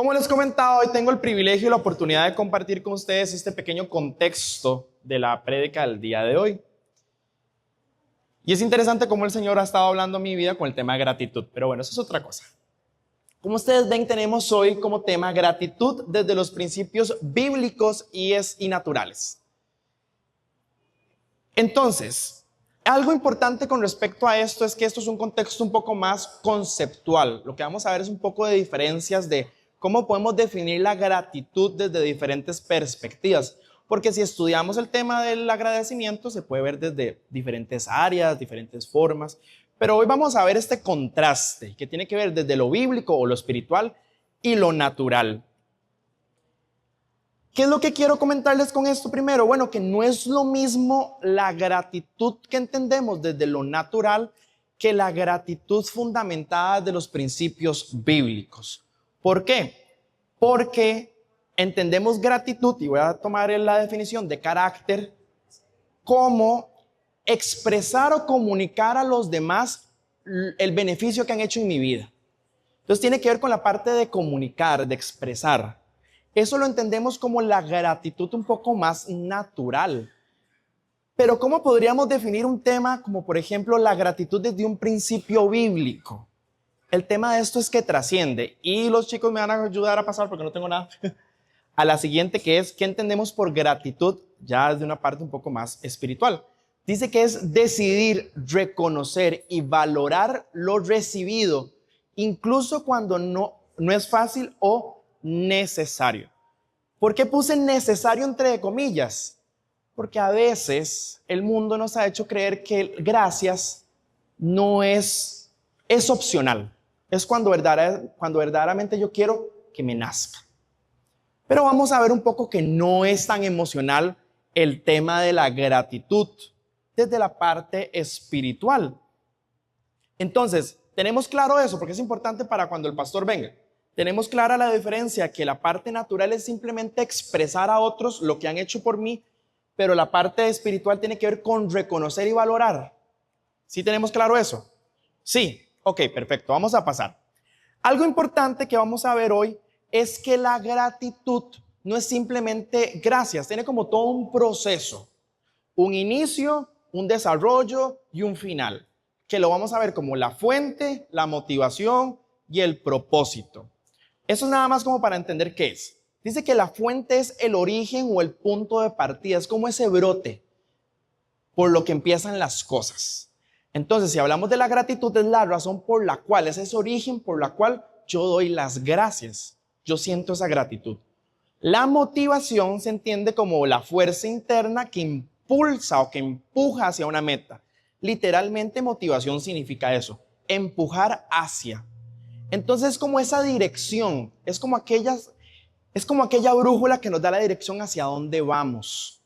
Como les comentaba, hoy tengo el privilegio y la oportunidad de compartir con ustedes este pequeño contexto de la prédica del día de hoy. Y es interesante cómo el Señor ha estado hablando en mi vida con el tema de gratitud, pero bueno, eso es otra cosa. Como ustedes ven, tenemos hoy como tema gratitud desde los principios bíblicos y naturales. Entonces, algo importante con respecto a esto es que esto es un contexto un poco más conceptual. Lo que vamos a ver es un poco de diferencias de cómo podemos definir la gratitud desde diferentes perspectivas. Porque si estudiamos el tema del agradecimiento, se puede ver desde diferentes áreas, diferentes formas. Pero hoy vamos a ver este contraste que tiene que ver desde lo bíblico o lo espiritual y lo natural. ¿Qué es lo que quiero comentarles con esto primero? Bueno, que no es lo mismo la gratitud que entendemos desde lo natural que la gratitud fundamentada de los principios bíblicos. ¿Por qué? Porque entendemos gratitud, y voy a tomar la definición de carácter, como expresar o comunicar a los demás el beneficio que han hecho en mi vida. Entonces tiene que ver con la parte de comunicar, de expresar. Eso lo entendemos como la gratitud un poco más natural. Pero ¿cómo podríamos definir un tema como, por ejemplo, la gratitud desde un principio bíblico? El tema de esto es que trasciende, y los chicos me van a ayudar a pasar porque no tengo nada, a la siguiente, que es, ¿qué entendemos por gratitud? Ya desde una parte un poco más espiritual. Dice que es decidir, reconocer y valorar lo recibido, incluso cuando no es fácil o necesario. ¿Por qué puse necesario entre comillas? Porque a veces el mundo nos ha hecho creer que gracias no es opcional. Es cuando verdaderamente yo quiero que me nazca. Pero vamos a ver un poco que no es tan emocional el tema de la gratitud desde la parte espiritual. Entonces, tenemos claro eso porque es importante para cuando el pastor venga. Tenemos clara la diferencia que la parte natural es simplemente expresar a otros lo que han hecho por mí, pero la parte espiritual tiene que ver con reconocer y valorar. ¿Sí tenemos claro eso? Sí. Ok, perfecto. Vamos a pasar. Algo importante que vamos a ver hoy es que la gratitud no es simplemente gracias, tiene como todo un proceso, un inicio, un desarrollo y un final, que lo vamos a ver como la fuente, la motivación y el propósito. Eso es nada más como para entender qué es. Dice que la fuente es el origen o el punto de partida, es como ese brote por lo que empiezan las cosas. Entonces, si hablamos de la gratitud, es la razón por la cual, es ese origen por la cual yo doy las gracias. Yo siento esa gratitud. La motivación se entiende como la fuerza interna que impulsa o que empuja hacia una meta. Literalmente, motivación significa eso, empujar hacia. Entonces, es como esa dirección, es como aquella brújula que nos da la dirección hacia dónde vamos.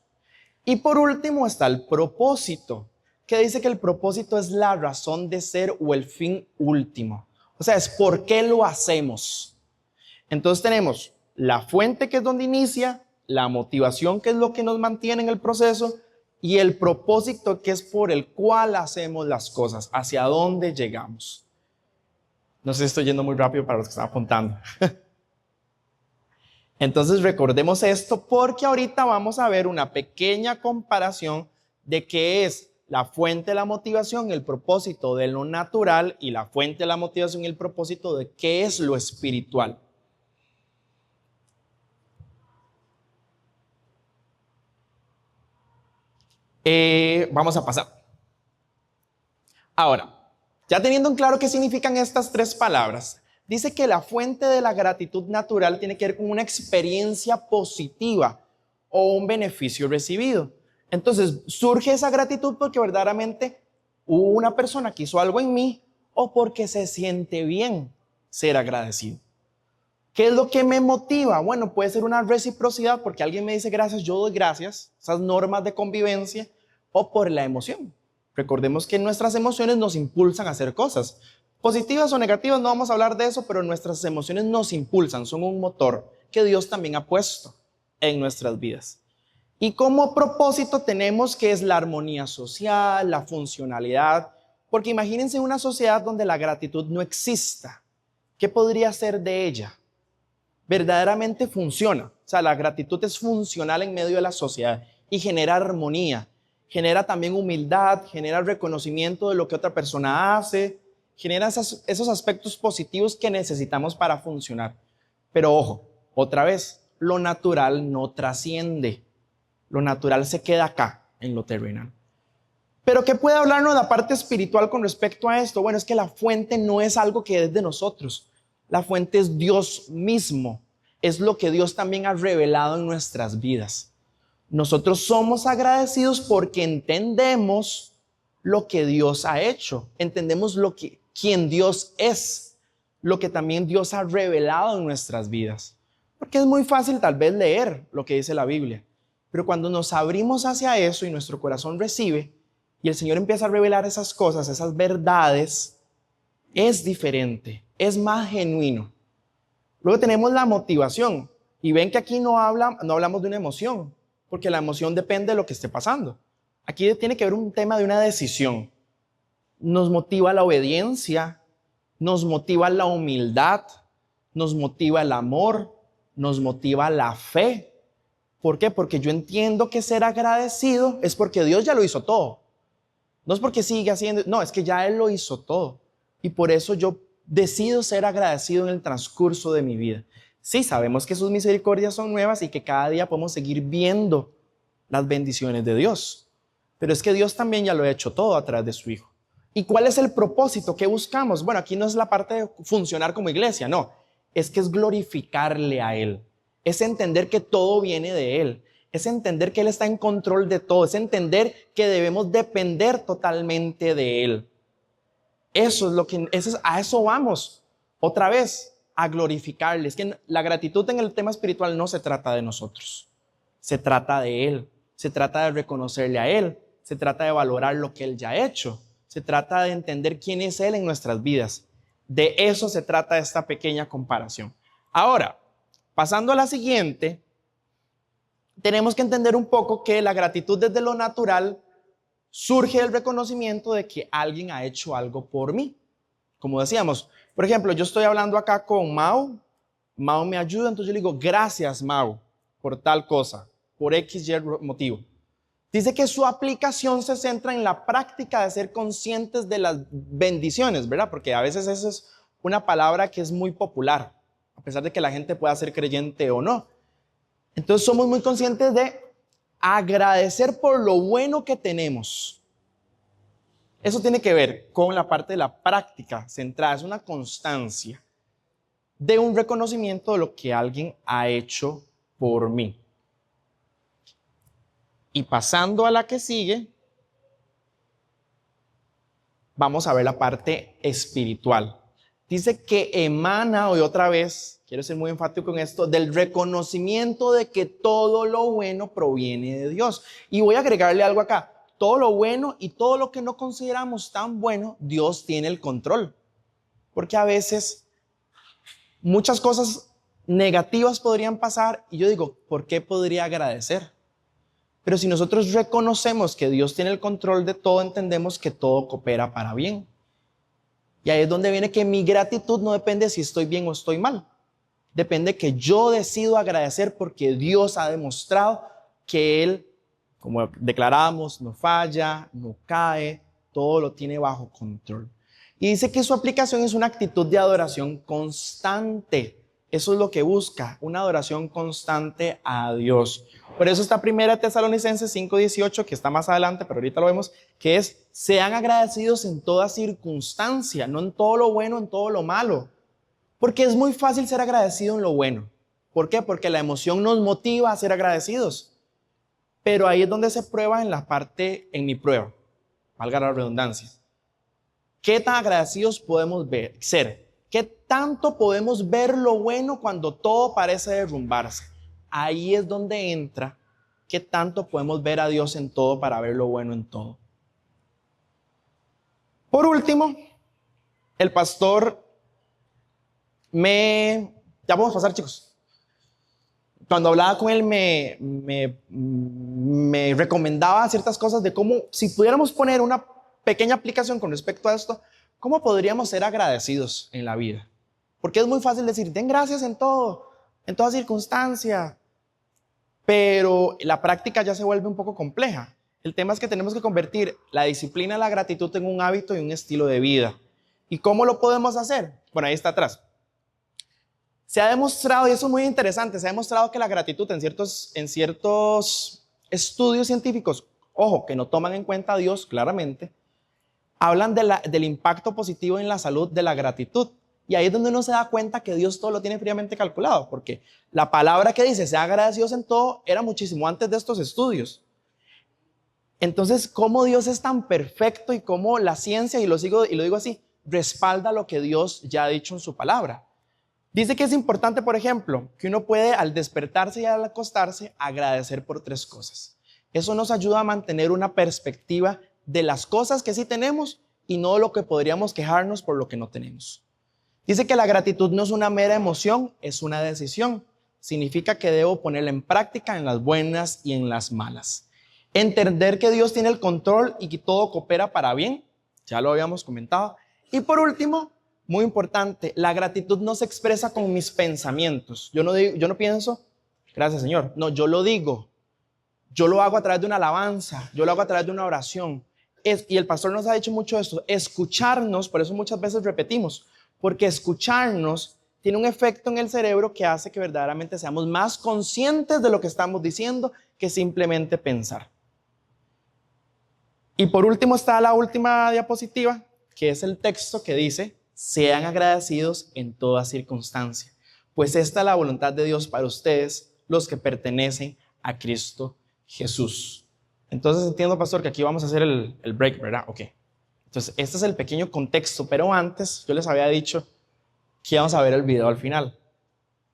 Y por último está el propósito, que dice que el propósito es la razón de ser o el fin último. O sea, es por qué lo hacemos. Entonces tenemos la fuente, que es donde inicia, la motivación, que es lo que nos mantiene en el proceso, y el propósito, que es por el cual hacemos las cosas, hacia dónde llegamos. No sé si estoy yendo muy rápido para los que están apuntando. Entonces recordemos esto porque ahorita vamos a ver una pequeña comparación de qué es la fuente de la motivación, el propósito de lo natural, y la fuente de la motivación y el propósito de qué es lo espiritual. Vamos a pasar. Ahora, ya teniendo en claro qué significan estas tres palabras, dice que la fuente de la gratitud natural tiene que ver con una experiencia positiva o un beneficio recibido. Entonces, surge esa gratitud porque verdaderamente hubo una persona que hizo algo en mí o porque se siente bien ser agradecido. ¿Qué es lo que me motiva? Bueno, puede ser una reciprocidad porque alguien me dice gracias, yo doy gracias, esas normas de convivencia, o por la emoción. Recordemos que nuestras emociones nos impulsan a hacer cosas. Positivas o negativas, no vamos a hablar de eso, pero nuestras emociones nos impulsan, son un motor que Dios también ha puesto en nuestras vidas. Y como propósito tenemos que es la armonía social, la funcionalidad, porque imagínense una sociedad donde la gratitud no exista. ¿Qué podría ser de ella? verdaderamente funciona. O sea, la gratitud es funcional en medio de la sociedad y genera armonía, genera también humildad, genera reconocimiento de lo que otra persona hace, genera esos aspectos positivos que necesitamos para funcionar. Pero ojo, otra vez, lo natural no trasciende. Lo natural se queda acá, en lo terrenal. Pero ¿qué puede hablarnos la parte espiritual con respecto a esto? Bueno, es que la fuente no es algo que es de nosotros. La fuente es Dios mismo. Es lo que Dios también ha revelado en nuestras vidas. Nosotros somos agradecidos porque entendemos lo que Dios ha hecho. Entendemos quién Dios es. Lo que también Dios ha revelado en nuestras vidas. Porque es muy fácil tal vez leer lo que dice la Biblia. Pero cuando nos abrimos hacia eso y nuestro corazón recibe, y el Señor empieza a revelar esas cosas, esas verdades, es diferente, es más genuino. Luego tenemos la motivación. Y ven que aquí no hablamos de una emoción, porque la emoción depende de lo que esté pasando. Aquí tiene que haber un tema de una decisión. Nos motiva la obediencia, nos motiva la humildad, nos motiva el amor, nos motiva la fe. ¿Por qué? Porque yo entiendo que ser agradecido es porque Dios ya lo hizo todo. No es porque sigue haciendo, no, es que ya Él lo hizo todo. Y por eso yo decido ser agradecido en el transcurso de mi vida. Sí, sabemos que sus misericordias son nuevas y que cada día podemos seguir viendo las bendiciones de Dios. Pero es que Dios también ya lo ha hecho todo a través de su Hijo. ¿Y cuál es el propósito? ¿Qué buscamos? Bueno, aquí no es la parte de funcionar como iglesia, no. Es que es glorificarle a Él. Es entender que todo viene de Él. Es entender que Él está en control de todo. Es entender que debemos depender totalmente de Él. A eso vamos. Otra vez, a glorificarle. Es que la gratitud en el tema espiritual no se trata de nosotros. Se trata de Él. Se trata de reconocerle a Él. Se trata de valorar lo que Él ya ha hecho. Se trata de entender quién es Él en nuestras vidas. De eso se trata esta pequeña comparación. Ahora, pasando a la siguiente, tenemos que entender un poco que la gratitud desde lo natural surge del reconocimiento de que alguien ha hecho algo por mí. Como decíamos, por ejemplo, yo estoy hablando acá con Mau, Mau me ayuda, entonces yo le digo, gracias Mau, por tal cosa, por X, Y motivo. Dice que su aplicación se centra en la práctica de ser conscientes de las bendiciones, ¿verdad? Porque a veces esa es una palabra que es muy popular, a pesar de que la gente pueda ser creyente o no. Entonces somos muy conscientes de agradecer por lo bueno que tenemos. Eso tiene que ver con la parte de la práctica centrada, es una constancia de un reconocimiento de lo que alguien ha hecho por mí. Y pasando a la que sigue, vamos a ver la parte espiritual. Dice que emana, hoy otra vez, quiero ser muy enfático en esto, del reconocimiento de que todo lo bueno proviene de Dios. Y voy a agregarle algo acá. Todo lo bueno y todo lo que no consideramos tan bueno, Dios tiene el control. Porque a veces muchas cosas negativas podrían pasar y yo digo, ¿por qué podría agradecer? Pero si nosotros reconocemos que Dios tiene el control de todo, entendemos que todo coopera para bien. Y ahí es donde viene que mi gratitud no depende si estoy bien o estoy mal. Depende que yo decido agradecer porque Dios ha demostrado que Él, como declaramos, no falla, no cae, todo lo tiene bajo control. Y dice que su aplicación es una actitud de adoración constante. Eso es lo que busca, una adoración constante a Dios. Por eso está 1 Tesalonicenses 5:18, que está más adelante, pero ahorita lo vemos, que es, sean agradecidos en toda circunstancia, no en todo lo bueno, en todo lo malo. Porque es muy fácil ser agradecido en lo bueno. ¿Por qué? Porque la emoción nos motiva a ser agradecidos. Pero ahí es donde se prueba en mi prueba, valga la redundancia. ¿Qué tan agradecidos podemos ser? ¿Qué tanto podemos ver lo bueno cuando todo parece derrumbarse? Ahí es donde entra qué tanto podemos ver a Dios en todo para ver lo bueno en todo. Por último, el pastor ya podemos pasar, chicos. Cuando hablaba con él me recomendaba ciertas cosas de cómo, si pudiéramos poner una pequeña aplicación con respecto a esto, ¿cómo podríamos ser agradecidos en la vida? Porque es muy fácil decir, den gracias en todo, en toda circunstancia, pero la práctica ya se vuelve un poco compleja. El tema es que tenemos que convertir la disciplina de la gratitud en un hábito y un estilo de vida. ¿Y cómo lo podemos hacer? Bueno, ahí está atrás. Se ha demostrado, y eso es muy interesante, se ha demostrado que la gratitud en ciertos estudios científicos, ojo, que no toman en cuenta a Dios claramente, hablan del impacto positivo en la salud de la gratitud. Y ahí es donde uno se da cuenta que Dios todo lo tiene fríamente calculado, porque la palabra que dice, sea agradecidos en todo, era muchísimo antes de estos estudios. Entonces, ¿cómo Dios es tan perfecto y cómo la ciencia, y lo digo así, respalda lo que Dios ya ha dicho en su palabra? Dice que es importante, por ejemplo, que uno puede al despertarse y al acostarse agradecer por 3 cosas. Eso nos ayuda a mantener una perspectiva de las cosas que sí tenemos y no lo que podríamos quejarnos por lo que no tenemos. Dice que la gratitud no es una mera emoción, es una decisión. Significa que debo ponerla en práctica en las buenas y en las malas. Entender que Dios tiene el control y que todo coopera para bien, ya lo habíamos comentado. Y por último, muy importante, la gratitud no se expresa con mis pensamientos. Yo no pienso, gracias Señor. No, yo lo digo. Yo lo hago a través de una alabanza. Yo lo hago a través de una oración. Y el pastor nos ha dicho mucho esto. Escucharnos, por eso muchas veces repetimos, porque escucharnos tiene un efecto en el cerebro que hace que verdaderamente seamos más conscientes de lo que estamos diciendo que simplemente pensar. Y por último está la última diapositiva, que es el texto que dice: sean agradecidos en toda circunstancia, pues esta es la voluntad de Dios para ustedes, los que pertenecen a Cristo Jesús. Entonces entiendo, pastor, que aquí vamos a hacer el break, ¿verdad? Ok. Entonces este es el pequeño contexto, pero antes yo les había dicho que vamos a ver el video al final.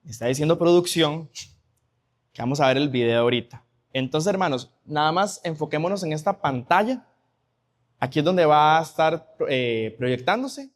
Me está diciendo producción que vamos a ver el video ahorita. Entonces, hermanos, nada más enfoquémonos en esta pantalla. Aquí es donde va a estar proyectándose.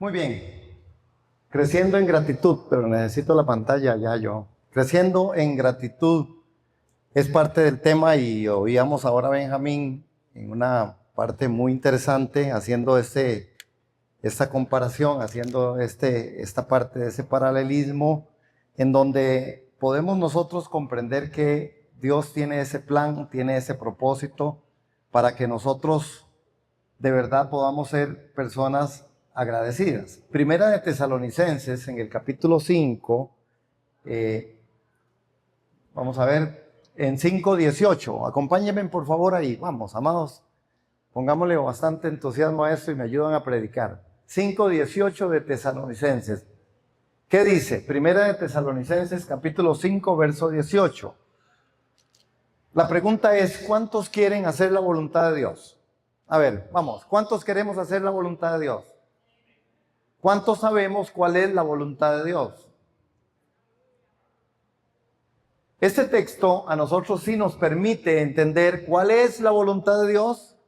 Muy bien. Creciendo en gratitud, pero necesito la pantalla ya yo. Creciendo en gratitud es parte del tema y oíamos ahora a Benjamín en una parte muy interesante haciendo esta comparación, haciendo esta parte de ese paralelismo en donde podemos nosotros comprender que Dios tiene ese plan, tiene ese propósito para que nosotros de verdad podamos ser personas agradecidas. Primera de Tesalonicenses, en el capítulo 5, vamos a ver, en 5:18. Acompáñenme por favor ahí. Vamos, amados, pongámosle bastante entusiasmo a esto y me ayudan a predicar. 5:18 de Tesalonicenses. ¿Qué dice? Primera de Tesalonicenses, capítulo 5, verso 18. La pregunta es, ¿cuántos quieren hacer la voluntad de Dios? A ver, vamos, ¿cuántos queremos hacer la voluntad de Dios? ¿Cuántos sabemos cuál es la voluntad de Dios? Este texto a nosotros sí nos permite entender cuál es la voluntad de Dios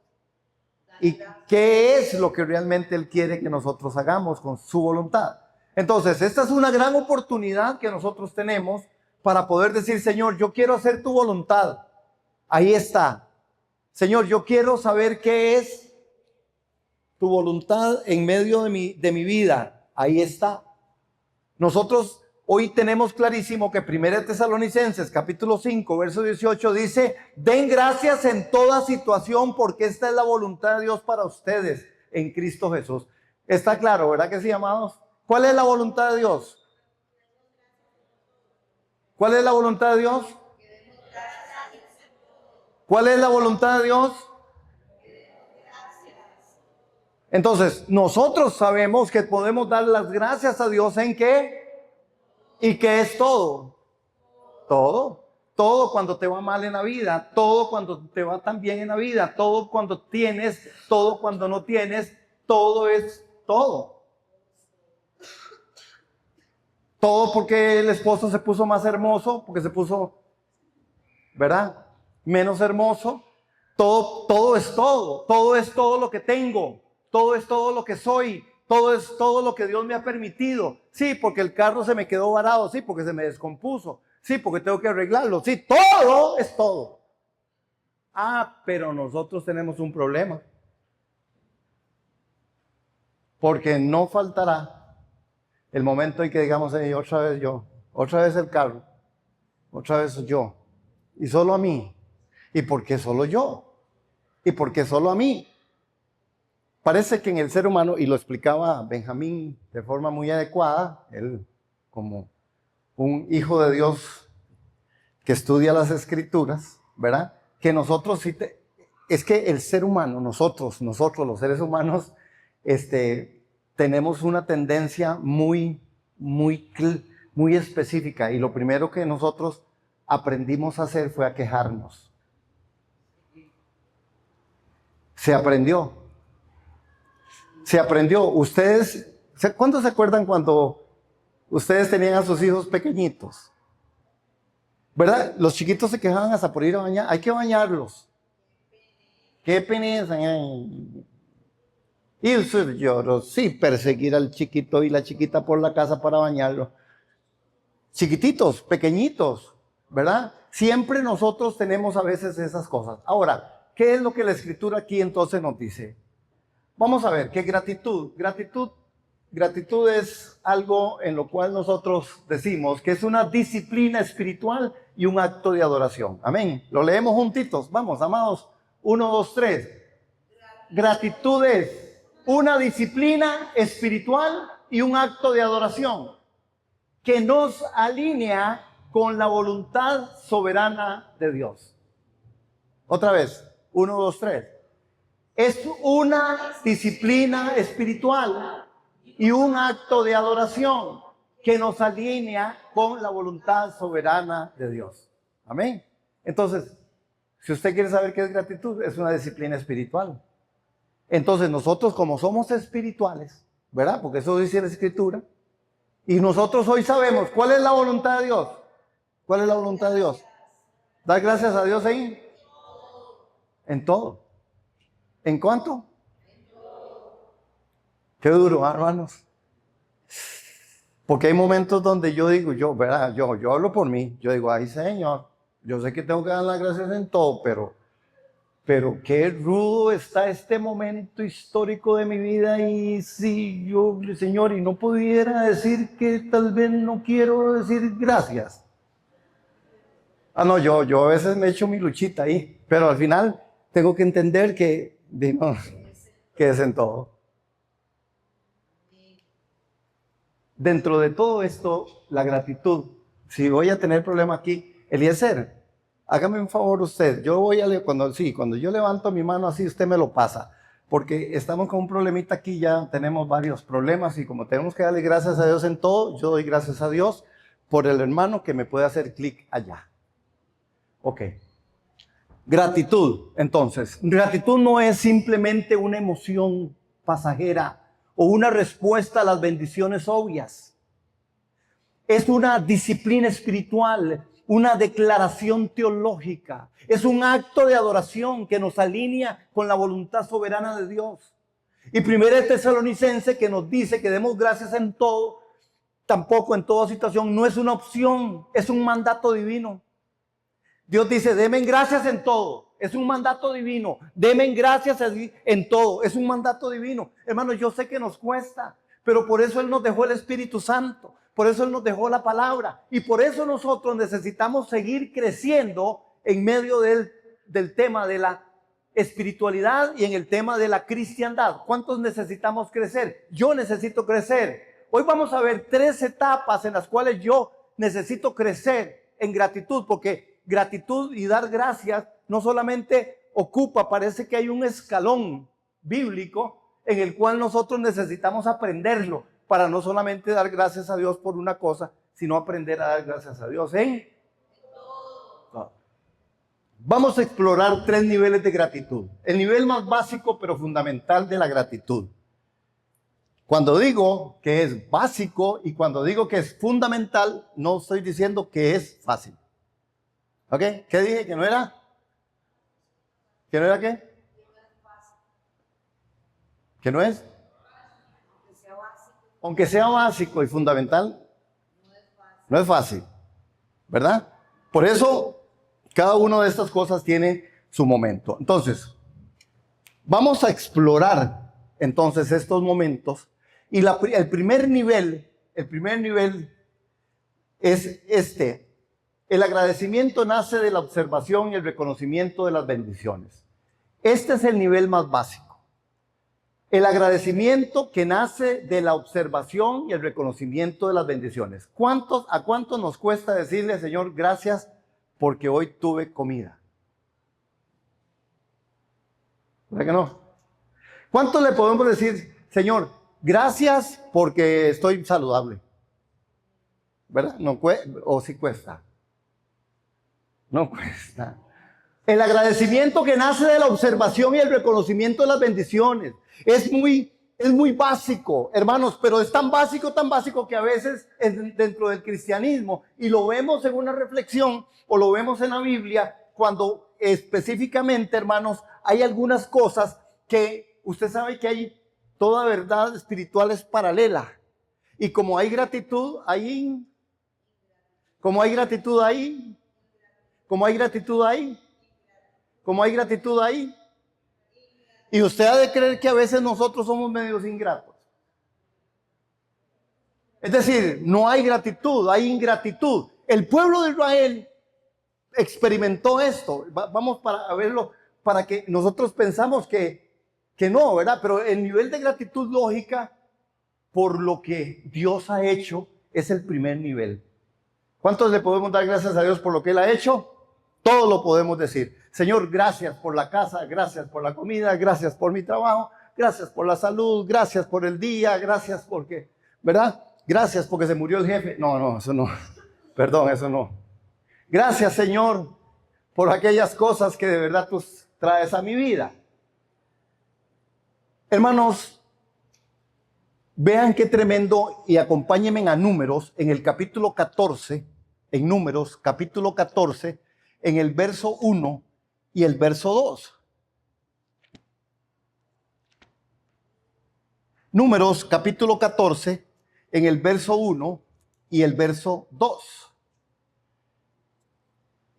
y qué es lo que realmente Él quiere que nosotros hagamos con su voluntad. Entonces, esta es una gran oportunidad que nosotros tenemos para poder decir, Señor, yo quiero hacer tu voluntad. Ahí está. Señor, yo quiero saber qué es tu voluntad en medio de mi vida. Ahí está. Nosotros hoy tenemos clarísimo que 1 Tesalonicenses capítulo 5 verso 18 dice, den gracias en toda situación porque esta es la voluntad de Dios para ustedes en Cristo Jesús. Está claro, ¿verdad que sí, amados? ¿Cuál es la voluntad de Dios? ¿Cuál es la voluntad de Dios? ¿Cuál es la voluntad de Dios? Entonces, nosotros sabemos que podemos dar las gracias a Dios ¿en qué? ¿Y qué es todo? Todo. Todo cuando te va mal en la vida, todo cuando te va tan bien en la vida, todo cuando tienes, todo cuando no tienes, todo es todo. Todo porque el esposo se puso más hermoso, porque se puso, ¿verdad? Menos hermoso. Todo es todo. Todo es todo lo que tengo. Todo es todo lo que soy. Todo es todo lo que Dios me ha permitido. Sí, porque el carro se me quedó varado. Sí, porque se me descompuso. Sí, porque tengo que arreglarlo. Sí, todo es todo. Ah, pero nosotros tenemos un problema. Porque no faltará el momento en que digamos, hey, otra vez yo, otra vez el carro, otra vez yo. Y solo a mí. ¿Y por qué solo yo? ¿Y por qué solo a mí? Parece que en el ser humano, y lo explicaba Benjamín de forma muy adecuada, él como un hijo de Dios que estudia las escrituras, ¿verdad? Que nosotros es que el ser humano, nosotros los seres humanos, tenemos una tendencia muy específica y lo primero que nosotros aprendimos a hacer fue a quejarnos. Se aprendió. Ustedes, ¿cuántos se acuerdan cuando ustedes tenían a sus hijos pequeñitos? ¿Verdad? Los chiquitos se quejaban hasta por ir a bañar. Hay que bañarlos. Qué peneza. Y yo sí, perseguir al chiquito y la chiquita por la casa para bañarlo. Chiquititos, pequeñitos, ¿verdad? Siempre nosotros tenemos a veces esas cosas. Ahora, ¿qué es lo que la Escritura aquí entonces nos dice? Vamos a ver, ¿qué gratitud? Gratitud es algo en lo cual nosotros decimos que es una disciplina espiritual y un acto de adoración. Amén. Lo leemos juntitos. Vamos, amados. 1, 2, 3. Gratitud es una disciplina espiritual y un acto de adoración que nos alinea con la voluntad soberana de Dios. Otra vez. 1, 2, 3. Es una disciplina espiritual y un acto de adoración que nos alinea con la voluntad soberana de Dios. Amén. Entonces, si usted quiere saber qué es gratitud, es una disciplina espiritual. Entonces, nosotros como somos espirituales, ¿verdad? Porque eso dice la Escritura. Y nosotros hoy sabemos cuál es la voluntad de Dios. ¿Cuál es la voluntad de Dios? Dar gracias a Dios ahí. En todo. ¿En cuánto? Qué duro, hermanos. Porque hay momentos donde yo digo, ¿verdad? Yo hablo por mí. Yo digo, ay Señor, yo sé que tengo que dar las gracias en todo, pero qué rudo está este momento histórico de mi vida. Y si yo, Señor, y no pudiera decir que tal vez no quiero decir gracias. Ah, no, yo a veces me echo mi luchita ahí, pero al final tengo que entender no, que es en todo. Dentro de todo esto, la gratitud. Si voy a tener problema aquí, Eliezer, hágame un favor usted. Yo voy a cuando yo levanto mi mano así, usted me lo pasa, porque estamos con un problemita aquí, ya tenemos varios problemas y como tenemos que darle gracias a Dios en todo, yo doy gracias a Dios por el hermano que me puede hacer clic allá. Ok. Gratitud, entonces. Gratitud no es simplemente una emoción pasajera o una respuesta a las bendiciones obvias. Es una disciplina espiritual, una declaración teológica. Es un acto de adoración que nos alinea con la voluntad soberana de Dios. Y 1 Tesalonicenses, que nos dice que demos gracias en todo, tampoco en toda situación, no es una opción, es un mandato divino. Dios dice, denme gracias en todo. Es un mandato divino. Denme gracias en todo. Es un mandato divino. Hermanos, yo sé que nos cuesta, pero por eso Él nos dejó el Espíritu Santo. Por eso Él nos dejó la palabra. Y por eso nosotros necesitamos seguir creciendo en medio del tema de la espiritualidad y en el tema de la cristiandad. ¿Cuántos necesitamos crecer? Yo necesito crecer. Hoy vamos a ver 3 etapas en las cuales yo necesito crecer en gratitud, porque gratitud y dar gracias no solamente parece que hay un escalón bíblico en el cual nosotros necesitamos aprenderlo para no solamente dar gracias a Dios por una cosa, sino aprender a dar gracias a Dios en todo. Vamos a explorar 3 niveles de gratitud. El nivel más básico pero fundamental de la gratitud. Cuando digo que es básico y cuando digo que es fundamental, no estoy diciendo que es fácil. ¿Ok? ¿Qué dije? ¿Que no era? ¿Que no era qué? ¿Que no es? Aunque sea básico y fundamental, no es fácil, ¿verdad? Por eso, cada una de estas cosas tiene su momento. Entonces, vamos a explorar entonces estos momentos. Y el primer nivel es este. El agradecimiento nace de la observación y el reconocimiento de las bendiciones. Este es el nivel más básico. El agradecimiento que nace de la observación y el reconocimiento de las bendiciones. ¿A cuántos nos cuesta decirle, Señor, gracias porque hoy tuve comida? ¿Verdad que no? ¿Cuántos le podemos decir, Señor, gracias porque estoy saludable? ¿Verdad? No, ¿o sí cuesta? No cuesta. El agradecimiento que nace de la observación y el reconocimiento de las bendiciones. Es muy básico, hermanos, pero es tan básico que a veces dentro del cristianismo, y lo vemos en una reflexión o lo vemos en la Biblia, cuando específicamente, hermanos, hay algunas cosas que usted sabe que hay toda verdad espiritual es paralela. Y como hay gratitud ahí, como hay gratitud ahí, como hay gratitud ahí, como hay gratitud ahí. Y usted ha de creer que a veces nosotros somos medios ingratos. Es decir, no hay gratitud, hay ingratitud. El pueblo de Israel experimentó esto. Vamos a verlo para que nosotros pensamos que no, ¿verdad? Pero el nivel de gratitud lógica por lo que Dios ha hecho es el primer nivel. ¿Cuántos le podemos dar gracias a Dios por lo que Él ha hecho? Todo lo podemos decir. Señor, gracias por la casa, gracias por la comida, gracias por mi trabajo, gracias por la salud, gracias por el día, gracias porque, ¿verdad? Gracias porque se murió el jefe. No, eso no. Perdón, eso no. Gracias, Señor, por aquellas cosas que de verdad tú traes a mi vida. Hermanos, vean qué tremendo y acompáñenme a Números en el capítulo 14, en Números capítulo 14, en el verso 1 y el verso 2. Números capítulo 14, en el verso 1 y el verso 2.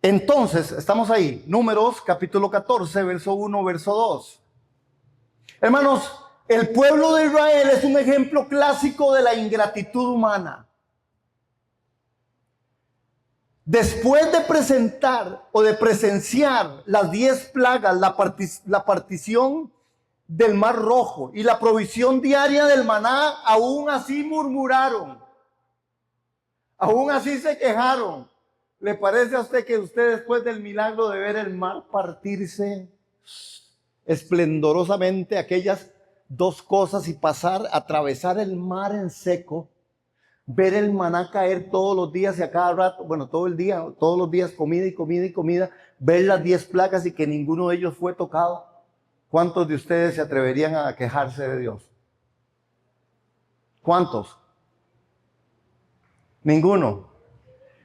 Entonces, estamos ahí, Números capítulo 14, verso 1, verso 2. Hermanos, el pueblo de Israel es un ejemplo clásico de la ingratitud humana. Después de presentar o de presenciar las 10 plagas, la partición del Mar Rojo y la provisión diaria del maná, aún así murmuraron, aún así se quejaron. ¿Le parece a usted que usted, después del milagro de ver el mar partirse esplendorosamente, aquellas dos cosas, y pasar, atravesar el mar en seco, ver el maná caer todos los días y a cada rato, bueno, todo el día, todos los días comida y comida y comida, ver las 10 plagas y que ninguno de ellos fue tocado? ¿Cuántos de ustedes se atreverían a quejarse de Dios? ¿Cuántos? Ninguno.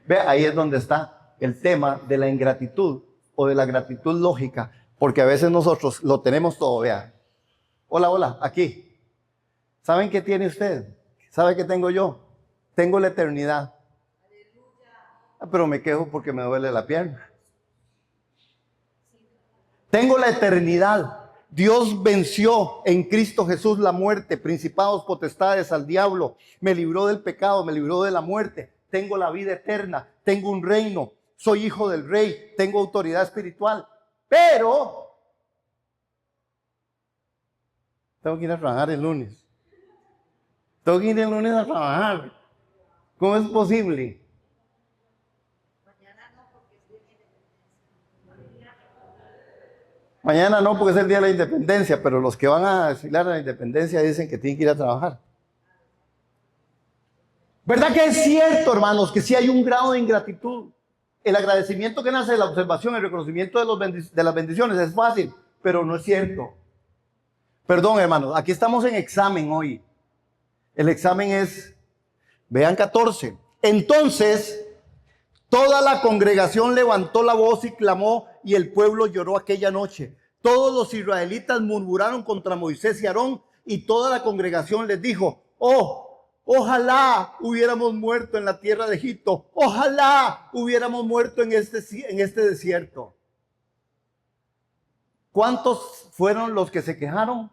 Ve, ahí es donde está el tema de la ingratitud o de la gratitud lógica, porque a veces nosotros lo tenemos todo. Vea, hola, hola, aquí. ¿Saben qué tiene usted? ¿Sabe qué tengo yo? Tengo la eternidad. Pero me quejo porque me duele la pierna. Tengo la eternidad. Dios venció en Cristo Jesús la muerte, principados, potestades, al diablo. Me libró del pecado, me libró de la muerte. Tengo la vida eterna, tengo un reino, soy hijo del rey, tengo autoridad espiritual. Pero tengo que ir a trabajar el lunes. Tengo que ir el lunes a trabajar. ¿Cómo es posible? Mañana no, porque es el día de la independencia, pero los que van a desfilar a la independencia dicen que tienen que ir a trabajar. ¿Verdad que es cierto, hermanos, que sí hay un grado de ingratitud? El agradecimiento que nace de la observación, el reconocimiento de las bendiciones es fácil, pero no es cierto. Perdón, hermanos, aquí estamos en examen hoy. El examen es, vean 14. Entonces, toda la congregación levantó la voz y clamó, y el pueblo lloró aquella noche. Todos los israelitas murmuraron contra Moisés y Aarón, y toda la congregación les dijo: ojalá hubiéramos muerto en la tierra de Egipto. Ojalá hubiéramos muerto en este desierto. ¿Cuántos fueron los que se quejaron?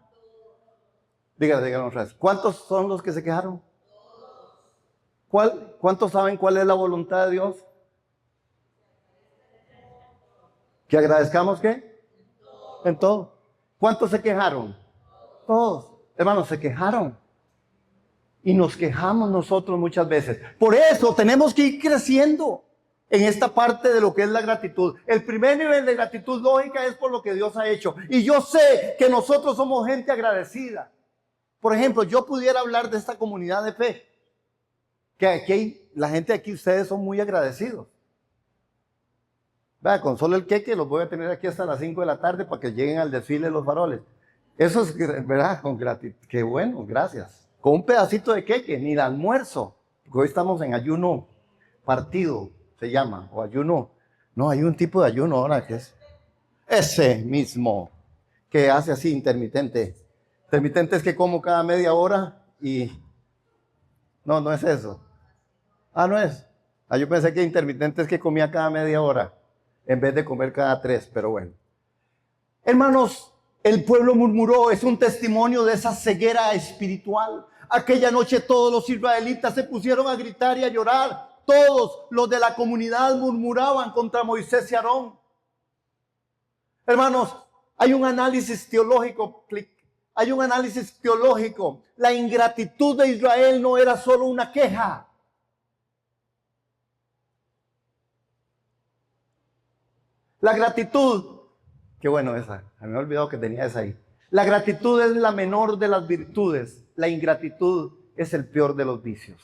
Díganlo otra vez. ¿Cuántos son los que se quejaron? ¿Cuántos saben cuál es la voluntad de Dios? ¿Que agradezcamos qué? En todo. ¿Cuántos se quejaron? Todos. Hermanos, se quejaron. Y nos quejamos nosotros muchas veces. Por eso tenemos que ir creciendo en esta parte de lo que es la gratitud. El primer nivel de gratitud lógica es por lo que Dios ha hecho. Y yo sé que nosotros somos gente agradecida. Por ejemplo, yo pudiera hablar de esta comunidad de fe. Que aquí, la gente aquí, ustedes son muy agradecidos. Vea, con solo el queque los voy a tener aquí hasta las 5 de la tarde para que lleguen al desfile de los faroles. Eso es, ¿verdad? Con gratitud. Qué bueno, gracias. Con un pedacito de queque, ni el almuerzo. Porque hoy estamos en ayuno partido, se llama, o ayuno. No, hay un tipo de ayuno ahora que es ese mismo, que hace así intermitente. Intermitente es que como cada media hora y... No, no es eso. Ah, no es. Ah, yo pensé que intermitente es que comía cada media hora en vez de comer cada 3, pero bueno. Hermanos, el pueblo murmuró, es un testimonio de esa ceguera espiritual. Aquella noche todos los israelitas se pusieron a gritar y a llorar. Todos los de la comunidad murmuraban contra Moisés y Aarón. Hermanos, hay un análisis teológico. La ingratitud de Israel no era solo una queja. La gratitud, qué bueno esa, me he olvidado que tenía esa ahí. La gratitud es la menor de las virtudes, la ingratitud es el peor de los vicios.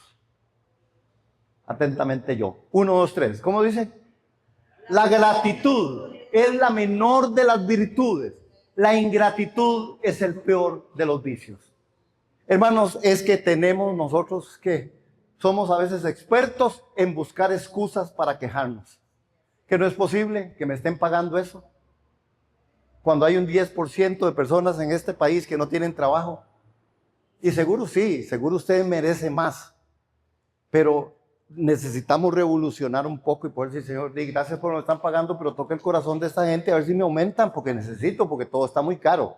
Atentamente yo. 1, 2, 3. ¿Cómo dice? La gratitud es la menor de las virtudes, la ingratitud es el peor de los vicios. Hermanos, es que tenemos nosotros que somos a veces expertos en buscar excusas para quejarnos. Que no es posible que me estén pagando eso. Cuando hay un 10% de personas en este país que no tienen trabajo. Y seguro sí, seguro usted merece más. pero necesitamos revolucionar un poco y poder decir, Señor, gracias por lo que están pagando, pero toca el corazón de esta gente a ver si me aumentan, porque necesito, porque todo está muy caro.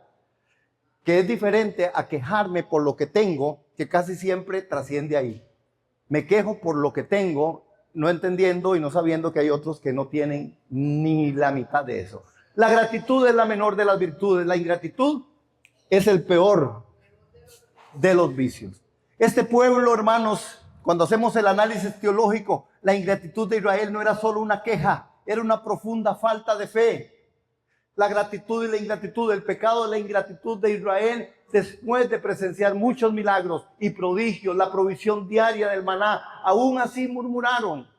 Que es diferente a quejarme por lo que tengo, que casi siempre trasciende ahí. Me quejo por lo que tengo, no entendiendo y no sabiendo que hay otros que no tienen ni la mitad de eso. La gratitud es la menor de las virtudes. La ingratitud es el peor de los vicios. Este pueblo, hermanos, cuando hacemos el análisis teológico, la ingratitud de Israel no era solo una queja, era una profunda falta de fe. La gratitud y la ingratitud, el pecado de la ingratitud de Israel, después de presenciar muchos milagros y prodigios, la provisión diaria del maná, aún así murmuraron.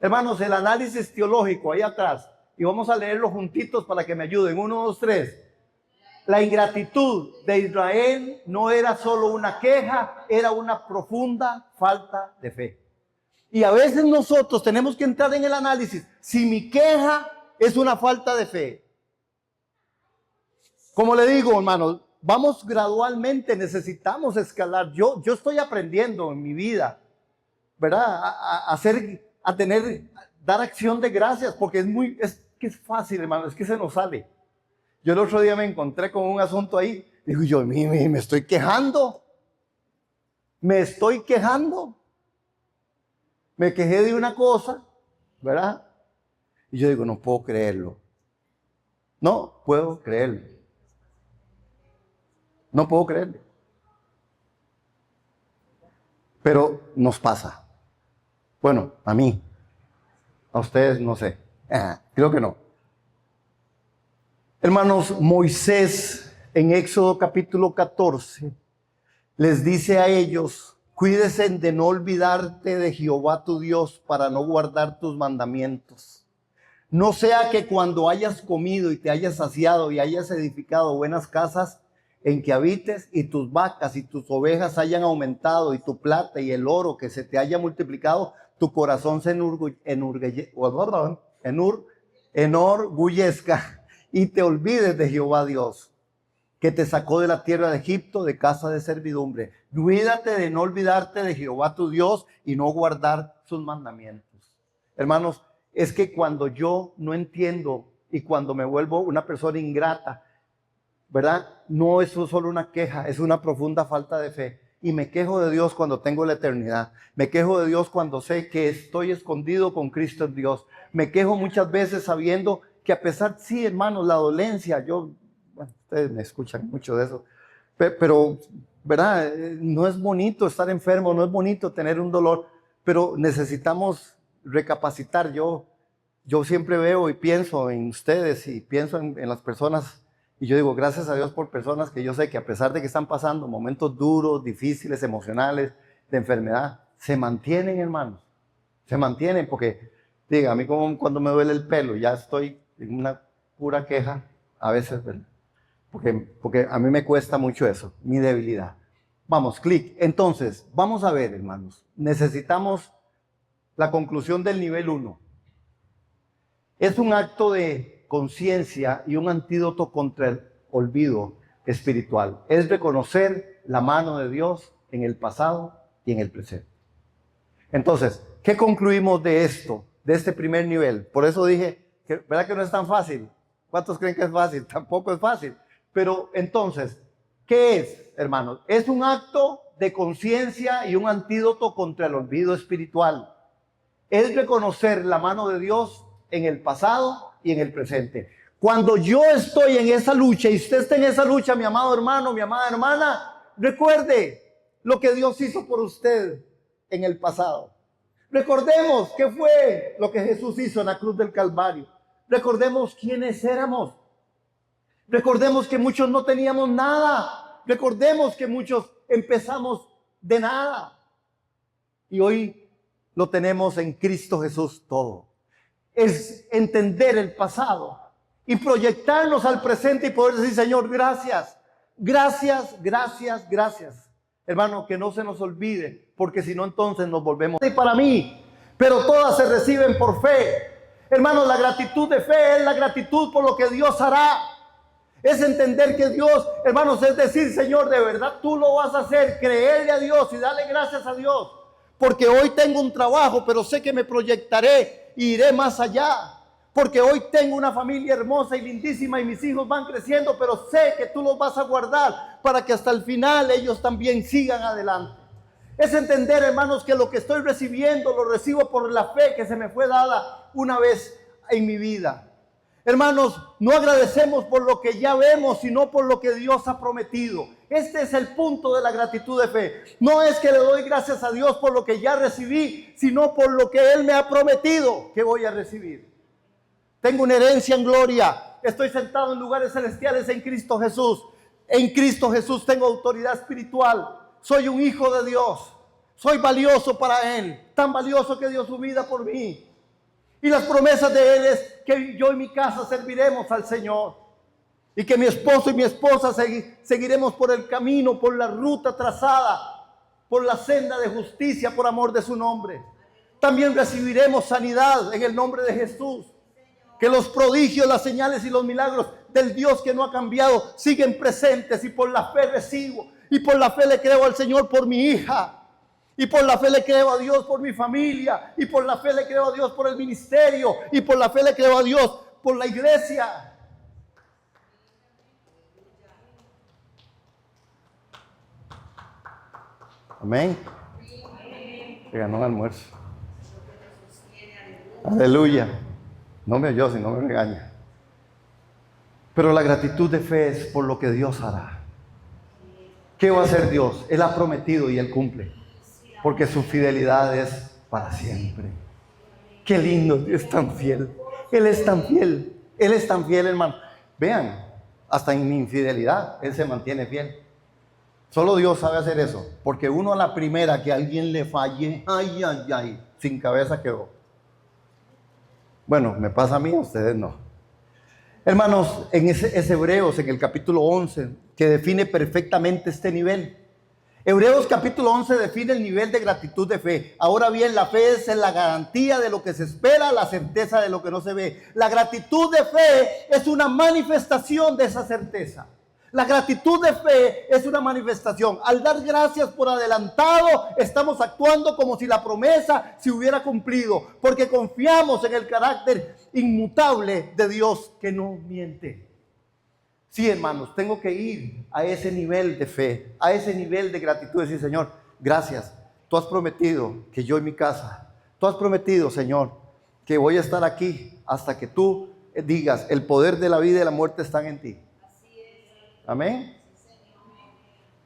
Hermanos, el análisis teológico ahí atrás, y vamos a leerlo juntitos para que me ayuden. 1, 2, 3. La ingratitud de Israel no era solo una queja, era una profunda falta de fe. Y a veces nosotros tenemos que entrar en el análisis. Si mi queja es una falta de fe, como le digo, hermanos, vamos gradualmente, necesitamos escalar. Yo estoy aprendiendo en mi vida, ¿verdad? Dar acción de gracias, porque es fácil, hermano, es que se nos sale. Yo el otro día me encontré con un asunto ahí, digo yo, me estoy quejando. Me quejé de una cosa, ¿verdad? Y yo digo, no puedo creerlo. No puedo creerlo. No puedo creerlo. Pero nos pasa. Bueno, a mí. A ustedes no sé. Creo que no. Hermanos, Moisés en Éxodo capítulo 14 les dice a ellos, cuídense de no olvidarte de Jehová tu Dios para no guardar tus mandamientos. No sea que cuando hayas comido y te hayas saciado y hayas edificado buenas casas en que habites y tus vacas y tus ovejas hayan aumentado y tu plata y el oro que se te haya multiplicado, tu corazón se enorgullezca y te olvides de Jehová Dios, que te sacó de la tierra de Egipto, de casa de servidumbre. Cuídate de no olvidarte de Jehová tu Dios y no guardar sus mandamientos. Hermanos, es que cuando yo no entiendo y cuando me vuelvo una persona ingrata, ¿verdad? No es solo una queja, es una profunda falta de fe. Y me quejo de Dios cuando tengo la eternidad. Me quejo de Dios cuando sé que estoy escondido con Cristo en Dios. Me quejo muchas veces sabiendo que a pesar, sí, hermanos, la dolencia, bueno, ustedes me escuchan mucho de eso, pero, ¿verdad? No es bonito estar enfermo, no es bonito tener un dolor, pero necesitamos recapacitar. Yo siempre veo y pienso en ustedes y pienso en las personas, y yo digo, gracias a Dios por personas que yo sé que a pesar de que están pasando momentos duros, difíciles, emocionales, de enfermedad, se mantienen, hermanos, se mantienen, porque, diga, a mí como cuando me duele el pelo, ya estoy en una pura queja, a veces, ¿verdad? Porque a mí me cuesta mucho eso, mi debilidad. Vamos, clic. Entonces, vamos a ver, hermanos, necesitamos la conclusión del nivel 1. Es un acto de conciencia y un antídoto contra el olvido espiritual. Es reconocer la mano de Dios en el pasado y en el presente. Entonces, ¿qué concluimos de esto, de este primer nivel? Por eso dije, ¿verdad que no es tan fácil? ¿Cuántos creen que es fácil? Tampoco es fácil. Pero entonces, ¿qué es, hermanos? Es un acto de conciencia y un antídoto contra el olvido espiritual. Es reconocer la mano de Dios en el pasado y en el presente. Cuando yo estoy en esa lucha y usted está en esa lucha, mi amado hermano, mi amada hermana, recuerde lo que Dios hizo por usted en el pasado. Recordemos qué fue lo que Jesús hizo en la cruz del Calvario. Recordemos quiénes éramos. Recordemos que muchos no teníamos nada. Recordemos que muchos empezamos de nada. Y hoy lo tenemos en Cristo Jesús todo. Es entender el pasado y proyectarnos al presente y poder decir, Señor, gracias, gracias, gracias, gracias. Hermano, que no se nos olvide, porque si no, entonces nos volvemos. Y para mí, pero todas se reciben por fe. Hermano, la gratitud de fe es la gratitud por lo que Dios hará. Es entender que Dios, hermanos, es decir, Señor, de verdad tú lo vas a hacer, creerle a Dios y darle gracias a Dios Porque hoy tengo un trabajo, pero sé que me proyectaré y iré más allá. Porque hoy tengo una familia hermosa y lindísima y mis hijos van creciendo, pero sé que tú los vas a guardar para que hasta el final ellos también sigan adelante. Es entender, hermanos, que lo que estoy recibiendo lo recibo por la fe que se me fue dada una vez en mi vida. Hermanos, no agradecemos por lo que ya vemos, sino por lo que Dios ha prometido. Este es el punto de la gratitud de fe. No es que le doy gracias a Dios por lo que ya recibí, sino por lo que Él me ha prometido que voy a recibir. Tengo una herencia en gloria. Estoy sentado en lugares celestiales en Cristo Jesús. En Cristo Jesús tengo autoridad espiritual. Soy un hijo de Dios. Soy valioso para Él. Tan valioso que dio su vida por mí. Y las promesas de Él es que yo y mi casa serviremos al Señor. Y que mi esposo y mi esposa seguiremos por el camino, por la ruta trazada, por la senda de justicia, por amor de su nombre. También recibiremos sanidad en el nombre de Jesús. Que los prodigios, las señales y los milagros del Dios que no ha cambiado siguen presentes, y por la fe recibo. Y por la fe le creo al Señor por mi hija. Y por la fe le creo a Dios por mi familia. Y por la fe le creo a Dios por el ministerio. Y por la fe le creo a Dios por la iglesia. Amén. Se ganó el almuerzo. Aleluya. No me oyó, si no me regaña. Pero la gratitud de fe es por lo que Dios hará. ¿Qué va a hacer Dios? Él ha prometido y Él cumple. Porque su fidelidad es para siempre. Qué lindo, Dios es tan fiel. Él es tan fiel. Él es tan fiel, hermano. Vean, hasta en mi infidelidad, Él se mantiene fiel. Solo Dios sabe hacer eso. Porque uno a la primera que alguien le falle, ay, ay, ay, sin cabeza quedó. Bueno, me pasa a mí, a ustedes no. Hermanos, es Hebreos, en el capítulo 11, que define perfectamente este nivel. Hebreos capítulo 11 define el nivel de gratitud de fe. Ahora bien, la fe es la garantía de lo que se espera, la certeza de lo que no se ve. La gratitud de fe es una manifestación de esa certeza. La gratitud de fe es una manifestación. Al dar gracias por adelantado, estamos actuando como si la promesa se hubiera cumplido, porque confiamos en el carácter inmutable de Dios que no miente. Sí, hermanos, tengo que ir a ese nivel de fe, a ese nivel de gratitud, decir, Señor, gracias. Tú has prometido que yo y mi casa, tú has prometido, Señor, que voy a estar aquí hasta que tú digas, el poder de la vida y la muerte están en ti. Amén.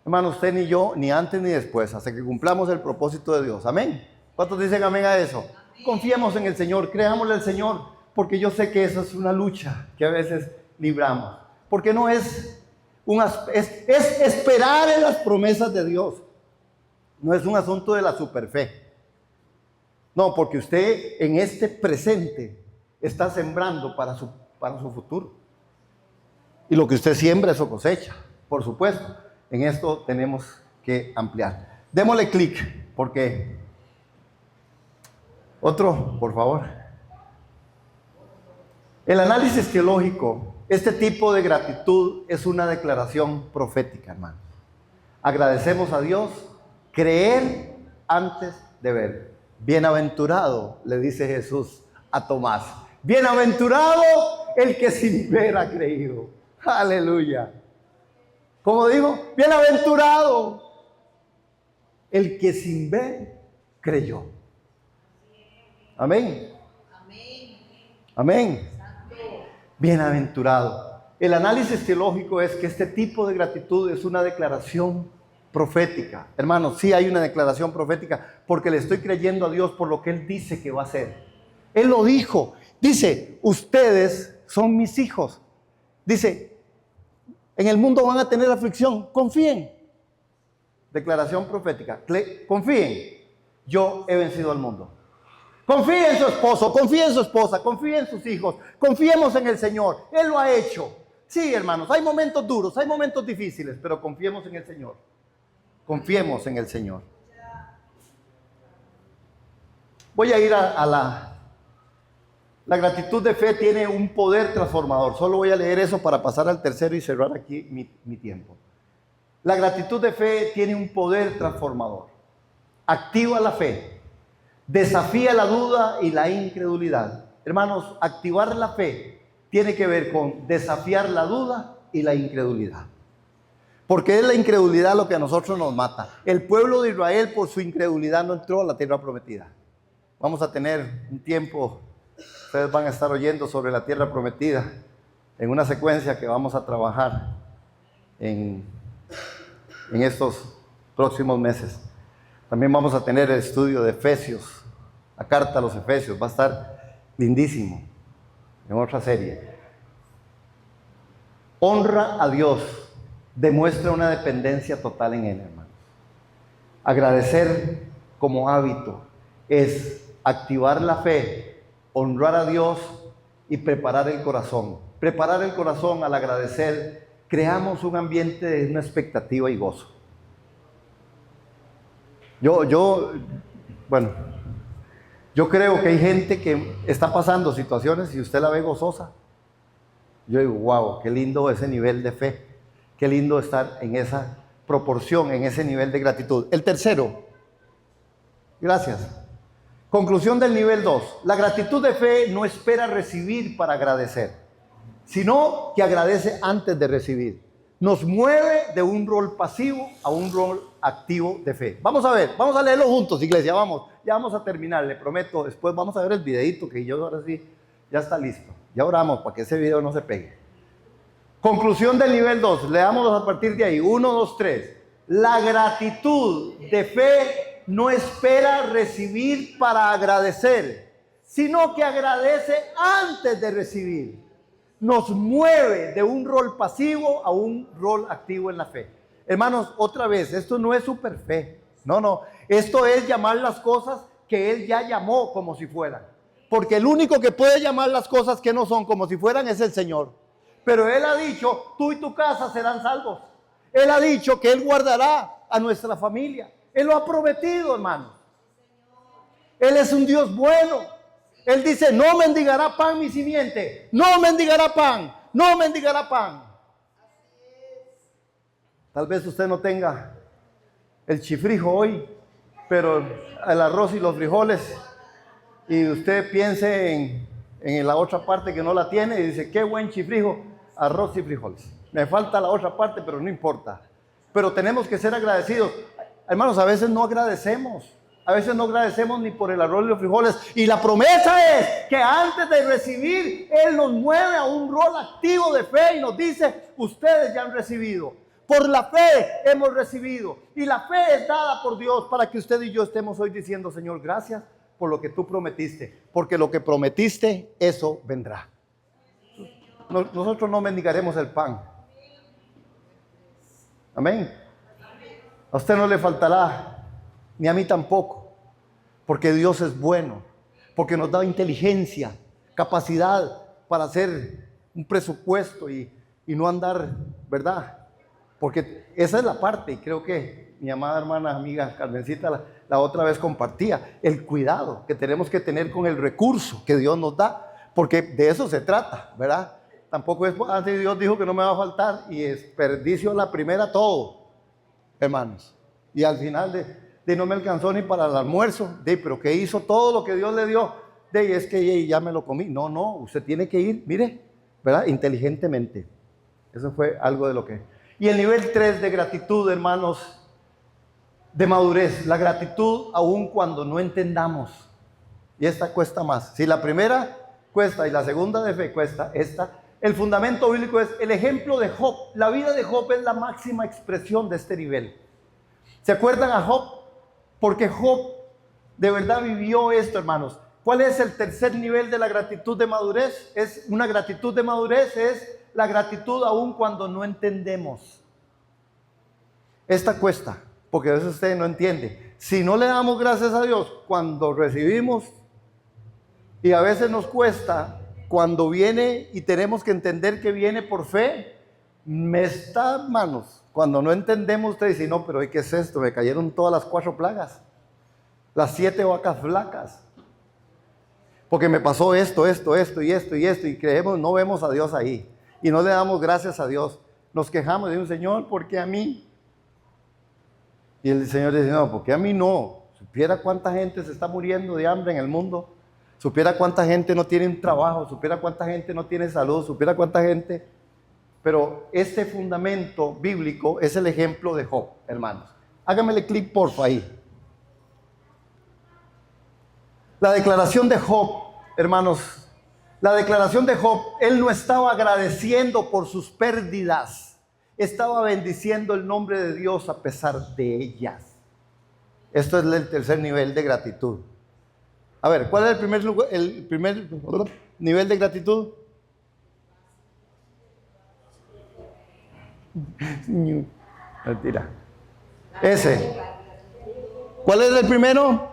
Hermano, usted ni yo, ni antes ni después, hasta que cumplamos el propósito de Dios. Amén. ¿Cuántos dicen amén a eso? Amén. Confiemos en el Señor, creámosle al Señor, porque yo sé que eso es una lucha que a veces libramos. Porque no es es esperar en las promesas de Dios. No es un asunto de la superfe. No, porque usted en este presente está sembrando para su futuro. Y lo que usted siembra, eso cosecha. Por supuesto, en esto tenemos que ampliar. Démosle clic, porque... Otro, por favor. El análisis teológico, este tipo de gratitud es una declaración profética, hermano. Agradecemos a Dios, creer antes de ver. Bienaventurado, le dice Jesús a Tomás. Bienaventurado el que sin ver ha creído. Aleluya. ¿Cómo digo? Bienaventurado el que sin ver creyó. Amén. Amén. Bienaventurado. El análisis teológico es que este tipo de gratitud es una declaración profética. Hermanos, sí hay una declaración profética porque le estoy creyendo a Dios por lo que Él dice que va a hacer. Él lo dijo. Dice, ustedes son mis hijos. Dice, en el mundo van a tener aflicción. Confíen. Declaración profética. Confíen. Yo he vencido al mundo. Confíe en su esposo, confíe en su esposa, confíe en sus hijos. Confiemos en el Señor. Él lo ha hecho. Sí, hermanos, hay momentos duros, hay momentos difíciles, pero confiemos en el Señor. Confiemos en el Señor. Voy a ir a la gratitud de fe tiene un poder transformador. Solo voy a leer eso para pasar al tercero y cerrar aquí mi tiempo. La gratitud de fe tiene un poder transformador. activa la fe, desafía la duda y la incredulidad. Hermanos, activar la fe tiene que ver con desafiar la duda y la incredulidad. Porque es la incredulidad lo que a nosotros nos mata. El pueblo de Israel por su incredulidad no entró a la tierra prometida. Vamos a tener un tiempo, ustedes van a estar oyendo sobre la tierra prometida en una secuencia que vamos a trabajar en estos próximos meses. También vamos a tener el estudio de Efesios, la carta a los Efesios, va a estar lindísimo en otra serie. Honra a Dios, demuestra una dependencia total en Él, hermanos. Agradecer como hábito es activar la fe, honrar a Dios y preparar el corazón. Preparar el corazón al agradecer, creamos un ambiente de una expectativa y gozo. Yo creo que hay gente que está pasando situaciones y usted la ve gozosa. Yo digo, wow, qué lindo ese nivel de fe, qué lindo estar en esa proporción, en ese nivel de gratitud. El tercero, gracias. Conclusión del nivel 2. La gratitud de fe no espera recibir para agradecer, sino que agradece antes de recibir. Nos mueve de un rol pasivo a un rol activo de fe. Vamos a ver, vamos a leerlo juntos, iglesia, vamos. Ya vamos a terminar, le prometo. Después vamos a ver el videito que yo ahora sí, ya está listo. Ya oramos para que ese video no se pegue. Conclusión del nivel 2, leámoslos a partir de ahí. 1, 2, 3. La gratitud de fe no espera recibir para agradecer, sino que agradece antes de recibir. Nos mueve de un rol pasivo a un rol activo en la fe. Hermanos, otra vez, esto no es super fe. No. Esto es llamar las cosas que Él ya llamó como si fueran. Porque el único que puede llamar las cosas que no son como si fueran es el Señor. Pero Él ha dicho, tú y tu casa serán salvos. Él ha dicho que Él guardará a nuestra familia. Él lo ha prometido, hermanos. Él es un Dios bueno. Él dice, no mendigará pan mi simiente. No mendigará pan. No mendigará pan. Tal vez usted no tenga el chifrijo hoy, pero el arroz y los frijoles, y usted piense en la otra parte que no la tiene y dice, qué buen chifrijo, arroz y frijoles. Me falta la otra parte, pero no importa. Pero tenemos que ser agradecidos. Hermanos, a veces no agradecemos. A veces no agradecemos ni por el arroz y los frijoles. Y la promesa es que antes de recibir, Él nos mueve a un rol activo de fe y nos dice, ustedes ya han recibido. Por la fe hemos recibido. Y la fe es dada por Dios para que usted y yo estemos hoy diciendo, Señor, gracias por lo que tú prometiste. Porque lo que prometiste, eso vendrá. Nosotros no mendigaremos el pan. Amén. A usted no le faltará, ni a mí tampoco. Porque Dios es bueno. Porque nos da inteligencia, capacidad para hacer un presupuesto y no andar, ¿verdad? Porque esa es la parte, y creo que mi amada hermana, amiga Carmencita la otra vez compartía, el cuidado que tenemos que tener con el recurso que Dios nos da, porque de eso se trata, ¿verdad? Tampoco es, antes Dios dijo que no me va a faltar, y desperdicio la primera todo, hermanos. Y al final de no me alcanzó ni para el almuerzo, pero que hizo todo lo que Dios le dio, es que ya me lo comí. No, usted tiene que ir, mire, ¿verdad? Inteligentemente. Eso fue algo de lo que... Y el nivel 3 de gratitud, hermanos, de madurez. La gratitud aun cuando no entendamos. Y esta cuesta más. Si la primera cuesta y la segunda de fe cuesta, el fundamento bíblico es el ejemplo de Job. La vida de Job es la máxima expresión de este nivel. ¿Se acuerdan a Job? Porque Job de verdad vivió esto, hermanos. ¿Cuál es el tercer nivel de la gratitud de madurez? Es una gratitud de madurez, es la gratitud aún cuando no entendemos. Esta cuesta, porque a veces usted no entiende. Si no le damos gracias a Dios cuando recibimos, y a veces nos cuesta cuando viene y tenemos que entender que viene por fe, hermanos, cuando no entendemos, usted dice, no, pero ¿qué es esto? Me cayeron todas las 4 plagas, las 7 vacas flacas. Porque me pasó esto, y creemos, no vemos a Dios ahí. Y no le damos gracias a Dios. Nos quejamos de un Señor, ¿por qué a mí? Y el Señor dice, no, ¿por qué a mí no? Supiera cuánta gente se está muriendo de hambre en el mundo. Supiera cuánta gente no tiene un trabajo. Supiera cuánta gente no tiene salud. Supiera cuánta gente. Pero este fundamento bíblico es el ejemplo de Job, hermanos. Háganmele clic, porfa, ahí. La declaración de Job, hermanos. La declaración de Job, él no estaba agradeciendo por sus pérdidas. Estaba bendiciendo el nombre de Dios a pesar de ellas. Esto es el tercer nivel de gratitud. A ver, ¿cuál es el primer nivel de gratitud? Mentira. Ese. ¿Cuál es el primero?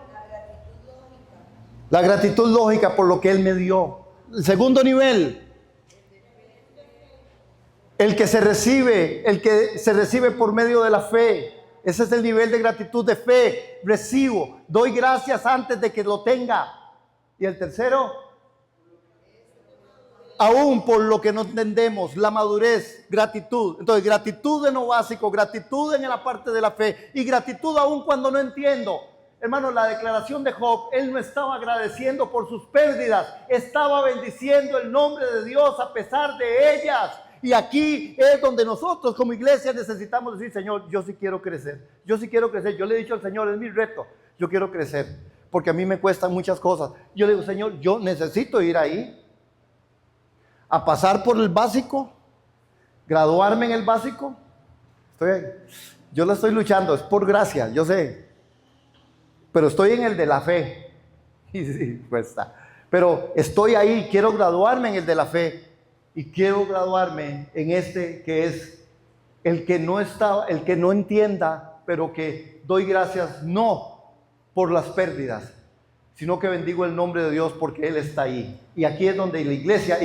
La gratitud lógica por lo que Él me dio. El segundo nivel. El que se recibe por medio de la fe. Ese es el nivel de gratitud de fe. Recibo, doy gracias antes de que lo tenga. Y el tercero, aún por lo que no entendemos, la madurez, gratitud. Entonces, gratitud en lo básico, gratitud en la parte de la fe y gratitud aún cuando no entiendo. Hermano, la declaración de Job, él no estaba agradeciendo por sus pérdidas, estaba bendiciendo el nombre de Dios a pesar de ellas. Y aquí es donde nosotros como iglesia necesitamos decir, Señor, yo sí quiero crecer. Yo sí quiero crecer. Yo le he dicho al Señor, es mi reto. Yo quiero crecer. Porque a mí me cuestan muchas cosas. Yo le digo, Señor, yo necesito ir ahí. A pasar por el básico. Graduarme en el básico. Yo lo estoy luchando. Es por gracia, yo sé. Pero estoy en el de la fe. Y sí, cuesta. Pero estoy ahí. Quiero graduarme en el de la fe. Y quiero graduarme en este que es el que no entienda, pero que doy gracias no por las pérdidas, sino que bendigo el nombre de Dios porque Él está ahí. Y aquí es donde la iglesia,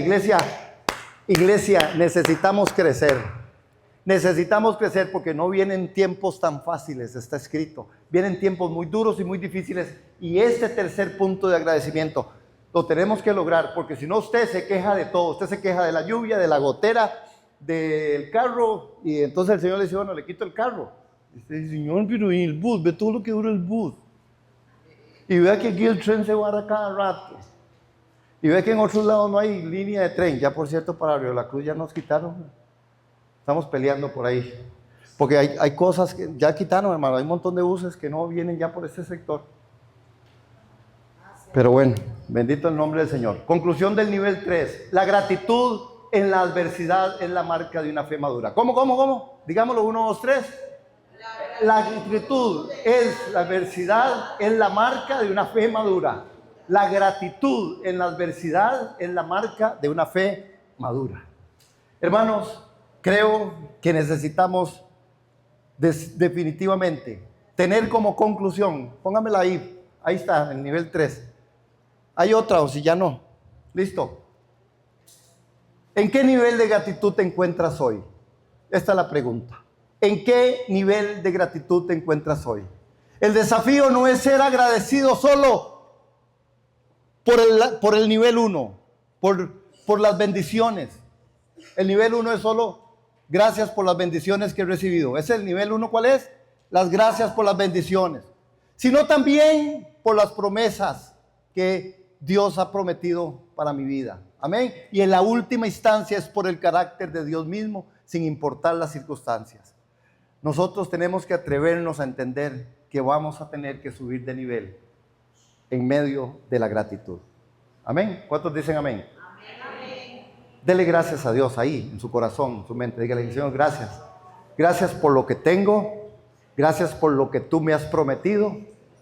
necesitamos crecer. Necesitamos crecer porque no vienen tiempos tan fáciles, está escrito. Vienen tiempos muy duros y muy difíciles. Y este tercer punto de agradecimiento lo tenemos que lograr, porque si no usted se queja de todo, usted se queja de la lluvia, de la gotera, del carro, y entonces el Señor le dice, bueno, le quito el carro. Y usted dice, Señor, pero ¿y el bus? Ve todo lo que dura el bus. Y vea que aquí el tren se va cada rato. Y ve que en otros lados no hay línea de tren. Ya por cierto, para Río La Cruz ya nos quitaron. Estamos peleando por ahí. Porque hay cosas que ya quitaron, hermano. Hay un montón de buses que no vienen ya por este sector. Pero bueno, bendito el nombre del Señor. Conclusión del nivel 3. La gratitud en la adversidad es la marca de una fe madura. ¿Cómo? Digámoslo, 1, 2, 3. La gratitud es la adversidad, es la marca de una fe madura. La gratitud en la adversidad es la marca de una fe madura. Hermanos, creo que necesitamos definitivamente tener como conclusión, póngamela ahí está, el nivel 3. Hay otra, o si ya no. Listo. ¿En qué nivel de gratitud te encuentras hoy? Esta es la pregunta. ¿En qué nivel de gratitud te encuentras hoy? El desafío no es ser agradecido solo por el nivel 1, por las bendiciones. El nivel 1 es solo gracias por las bendiciones que he recibido. ¿Es el nivel 1 cuál es? Las gracias por las bendiciones. Sino también por las promesas que Dios ha prometido para mi vida. Amén. Y en la última instancia es por el carácter de Dios mismo, sin importar las circunstancias. Nosotros tenemos que atrevernos a entender que vamos a tener que subir de nivel en medio de la gratitud. Amén. ¿Cuántos dicen amén? Amén. Dele gracias a Dios ahí, en su corazón, en su mente. Dígale, Señor, gracias. Gracias por lo que tengo. Gracias por lo que tú me has prometido.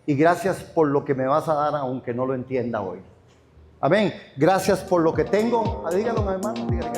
Y gracias por lo que me vas a dar, aunque no lo entienda hoy. Amén. Gracias por lo que tengo. Dígalo, hermano. Dígale.